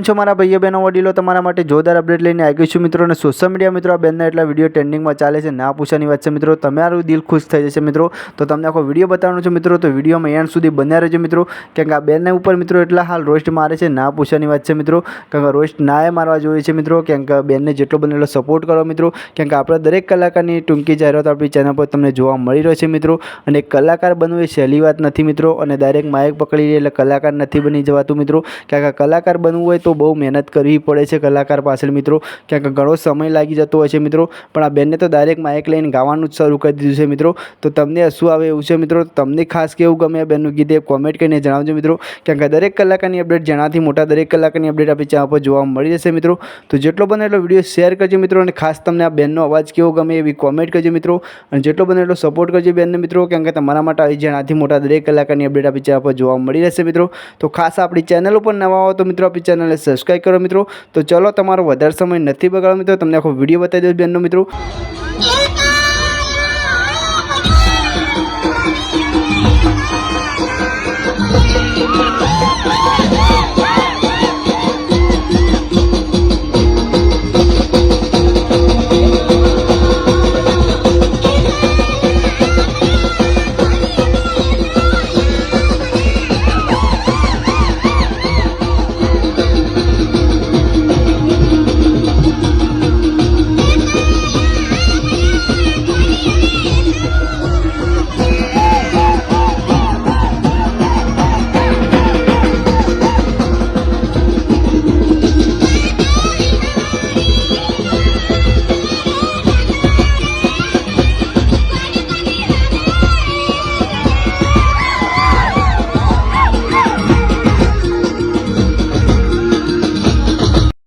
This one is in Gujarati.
છો મારા ભાઈઓ બહેનો વડીલો, તમારા માટે જોરદાર અપડેટ લઈને આવી છું મિત્રો। અને સોશિયલ મીડિયા મિત્રો આ બેનના એટલા વિડીયો ટ્રેન્ડિંગમાં ચાલે છે, ના પૂછવાની વાત છે મિત્રો। તમારું દિલ ખુશ થઈ જશે મિત્રો। તો તમને આખો વિડીયો બતાવવાનો છે મિત્રો, તો વિડીયોમાં એન્ડ સુધી બન્યા રહેજો મિત્રો। કેમ કે આ બેનના ઉપર મિત્રો એટલા હાલ રોસ્ટ મારે છે, ના પૂછવાની વાત છે મિત્રો। કેમ કે રોસ્ટ ના એ મારવા જોઈએ છે મિત્રો। કેમ કે બેનને જેટલો બને એટલો સપોર્ટ કરો મિત્રો। કેમ કે આપણે દરેક કલાકારની ટૂંકી જાહેરાત આપણી ચેનલ પર તમને જોવા મળી રહ્યો છે મિત્રો। અને એક કલાકાર બનવું એ સહેલી વાત નથી મિત્રો। અને ડાયરેક્ટ માઇક પકડી લે એટલે કલાકાર નથી બની જવાતું મિત્રો। કેમ કે કલાકાર બનવું હોય તો બહુ મહેનત કરવી પડે છે કલાકાર પાછળ મિત્રો। કેમ કે ઘણો સમય લાગી જતો હોય છે મિત્રો। પણ આ બેનને તો ડાયરેક્ટ માઇક લઈને ગાવાનું જ શરૂ કરી દીધું છે મિત્રો। તો તમને શું આવે એવું છે મિત્રો? તમને ખાસ કેવું ગમે આ બેનનું ગીત એ કોમેન્ટ કરીને જણાવજો મિત્રો। કેમ કે દરેક કલાકારની અપડેટ જેનાથી મોટા દરેક કલાકારની અપડેટ આપણી ચેનલ પર જોવા મળી જશે મિત્રો। તો જેટલો બને એટલો વિડીયો શેર કરજો મિત્રો। અને ખાસ તમને આ બેનનો અવાજ કેવો ગમે એવી કોમેન્ટ કરજો મિત્રો। અને જેટલો બને એટલો સપોર્ટ કરજો બેનને મિત્રો। કેમ કે તમારા માટે આવી જેનાથી મોટા દરેક કલાકારની અપડેટ આપણી ચેનલ પર જોવા મળી રહેશે મિત્રો। તો ખાસ આપણી ચેનલ ઉપર નવા હો તો મિત્રો આપણી ચેનલને સબસ્ક્રાઈબ કરો મિત્રો। તો ચલો તમારો વધારે સમય નથી બગાડો મિત્રો, તમને આખો વિડીયો બતાવી દઉં બેનનો મિત્રો।